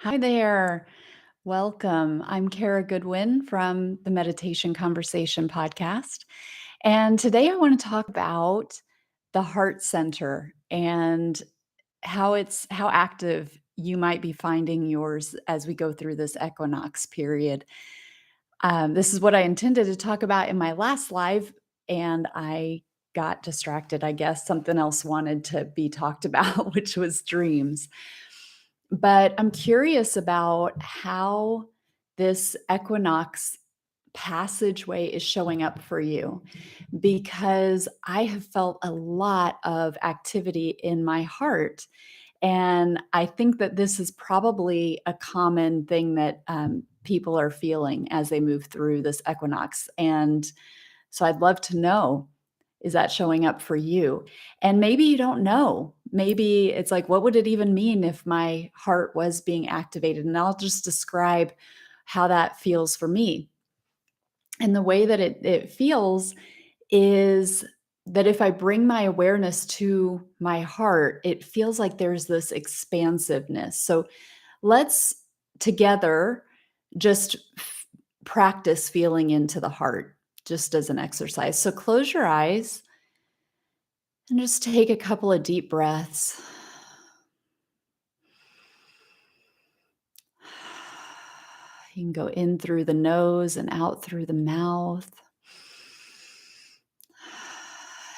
Hi there. Welcome. I'm Kara Goodwin from the Meditation Conversation podcast. And today I want to talk about the heart center and how active you might be finding yours as we go through this equinox period. This is what I intended to talk about in my last live, and I got distracted. I guess something else wanted to be talked about, which was dreams. But I'm curious about how this equinox passageway is showing up for you because I have felt a lot of activity in my heart. And I think that this is probably a common thing that people are feeling as they move through this equinox. And so I'd love to know, is that showing up for you? And maybe you don't know. Maybe it's like, what would it even mean if my heart was being activated? And I'll just describe how that feels for me. And the way that it feels is that if I bring my awareness to my heart, it feels like there's this expansiveness. So let's together just practice feeling into the heart, just as an exercise. So close your eyes and just take a couple of deep breaths. You can go in through the nose and out through the mouth.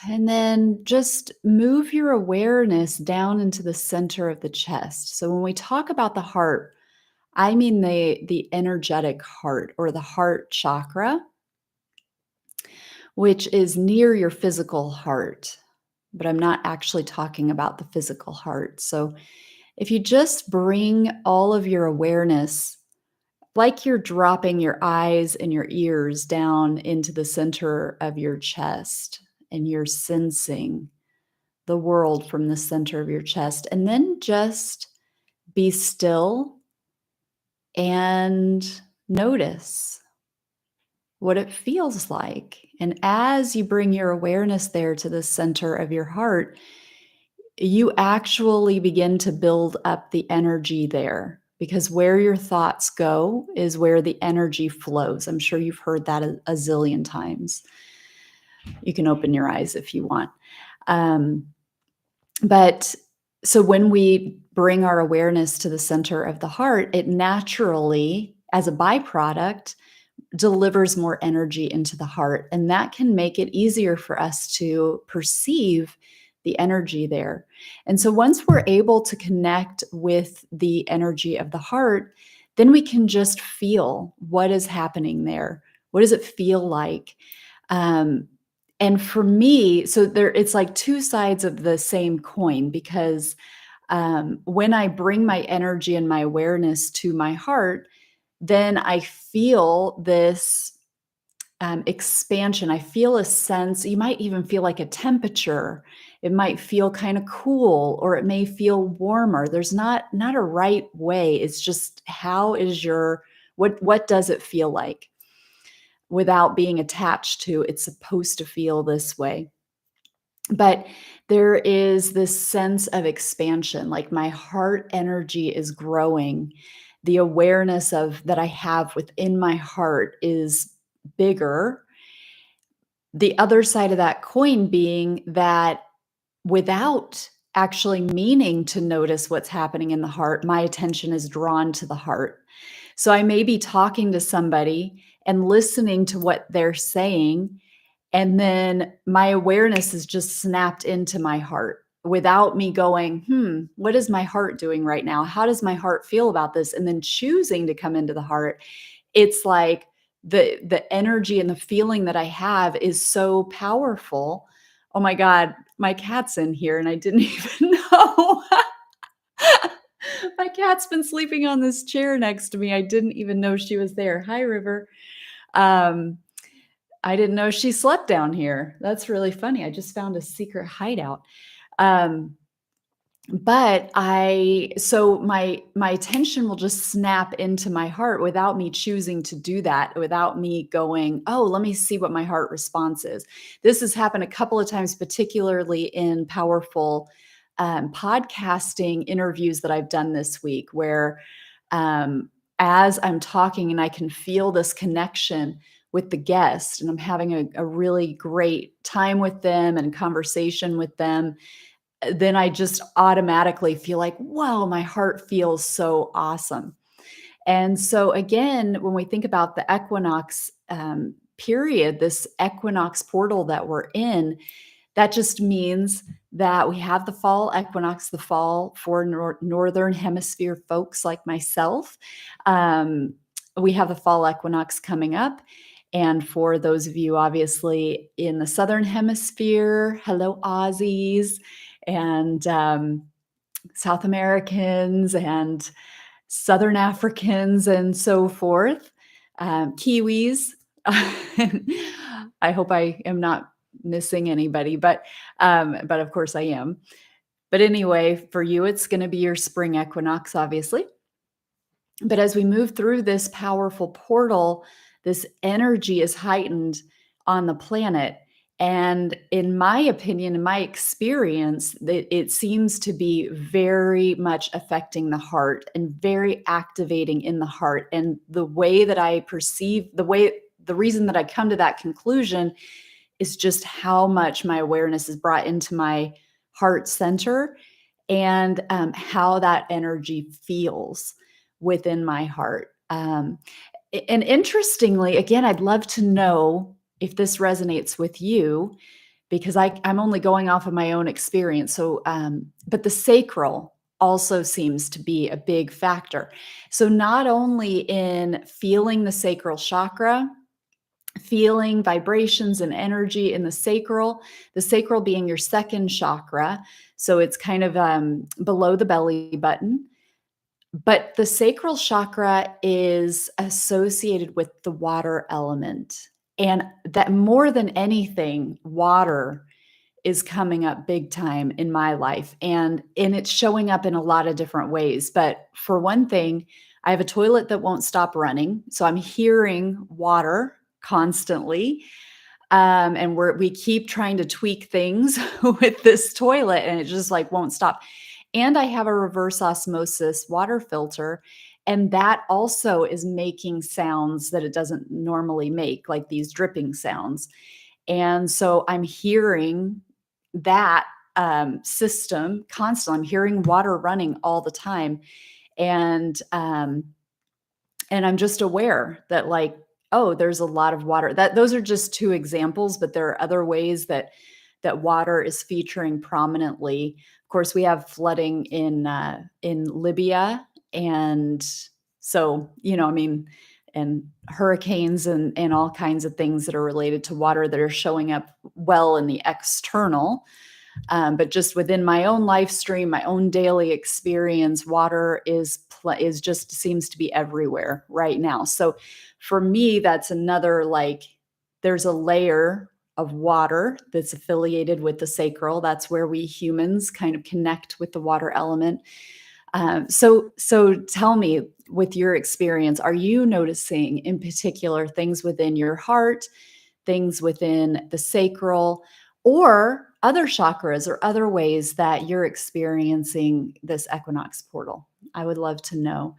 And then just move your awareness down into the center of the chest. So when we talk about the heart, I mean the energetic heart or the heart chakra, which is near your physical heart. But I'm not actually talking about the physical heart. So if you just bring all of your awareness, like you're dropping your eyes and your ears down into the center of your chest, and you're sensing the world from the center of your chest, and then just be still and notice what it feels like. And as you bring your awareness there to the center of your heart, you actually begin to build up the energy there, because where your thoughts go is where the energy flows. I'm sure you've heard that a zillion times. You can open your eyes if you want. But so when we bring our awareness to the center of the heart, it naturally, as a byproduct, delivers more energy into the heart. And that can make it easier for us to perceive the energy there. And so once we're able to connect with the energy of the heart, then we can just feel what is happening there. What does it feel like? And for me, so it's like two sides of the same coin, because when I bring my energy and my awareness to my heart, then I feel this expansion. I feel a sense, you might even feel like a temperature. It might feel kind of cool, or it may feel warmer. There's not a right way. It's just how is what does it feel like without being attached to it's supposed to feel this way. But there is this sense of expansion, like my heart energy is growing. The awareness of that I have within my heart is bigger. The other side of that coin being that without actually meaning to notice what's happening in the heart, my attention is drawn to the heart. So I may be talking to somebody and listening to what they're saying, and then my awareness is just snapped into my heart without me going, what is my heart doing right now? How does my heart feel about this? And then choosing to come into the heart. It's like the energy and the feeling that I have is so powerful. Oh my God, my cat's in here and I didn't even know. My cat's been sleeping on this chair next to me. I didn't even know she was there. Hi, River. Um, I didn't know she slept down here. That's really funny. I just found a secret hideout. Um, but so my attention will just snap into my heart without me choosing to do that, without me going, oh, let me see what my heart response is. This has happened a couple of times, particularly in powerful podcasting interviews that I've done this week, where um, as I'm talking and I can feel this connection with the guest and I'm having a really great time with them and conversation with them, then I just automatically feel like, whoa, my heart feels so awesome. And so, again, when we think about the equinox period, this equinox portal that we're in, that just means that we have the fall equinox, the fall for northern hemisphere folks like myself. Um, we have the fall equinox coming up. And for those of you, obviously, in the southern hemisphere, hello, Aussies and South Americans and Southern Africans and so forth, Kiwis. I hope I am not missing anybody, but of course I am. But anyway, for you, it's going to be your spring equinox, obviously. But as we move through this powerful portal, this energy is heightened on the planet. And in my opinion, in my experience, that it seems to be very much affecting the heart and very activating in the heart. And the way that I perceive the reason that I come to that conclusion is just how much my awareness is brought into my heart center and how that energy feels within my heart. And interestingly, again, I'd love to know if this resonates with you because I'm only going off of my own experience. So, but the sacral also seems to be a big factor. So, not only in feeling the sacral chakra, feeling vibrations and energy in the sacral being your second chakra. So it's kind of below the belly button. But the sacral chakra is associated with the water element. And that more than anything, water is coming up big time in my life. And it's showing up in a lot of different ways. But for one thing, I have a toilet that won't stop running. So I'm hearing water constantly. And we keep trying to tweak things with this toilet and it just like won't stop. And I have a reverse osmosis water filter. And that also is making sounds that it doesn't normally make, like these dripping sounds. And so I'm hearing that system constantly. I'm hearing water running all the time. And and I'm just aware that like, oh, there's a lot of water. That those are just two examples, but there are other ways that water is featuring prominently. Of course, we have flooding in Libya, and so I mean, and hurricanes and all kinds of things that are related to water that are showing up well in the external. But just within my own life stream, my own daily experience, water is just seems to be everywhere right now. So for me, that's another like there's a layer of water that's affiliated with the sacral. That's where we humans kind of connect with the water element. So tell me, with your experience, are you noticing in particular things within your heart, things within the sacral, or other chakras or other ways that you're experiencing this equinox portal? I would love to know.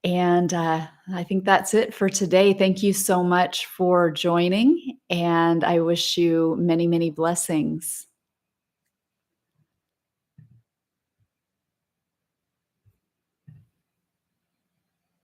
And I think that's it for today. Thank you so much for joining, and I wish you many, many blessings.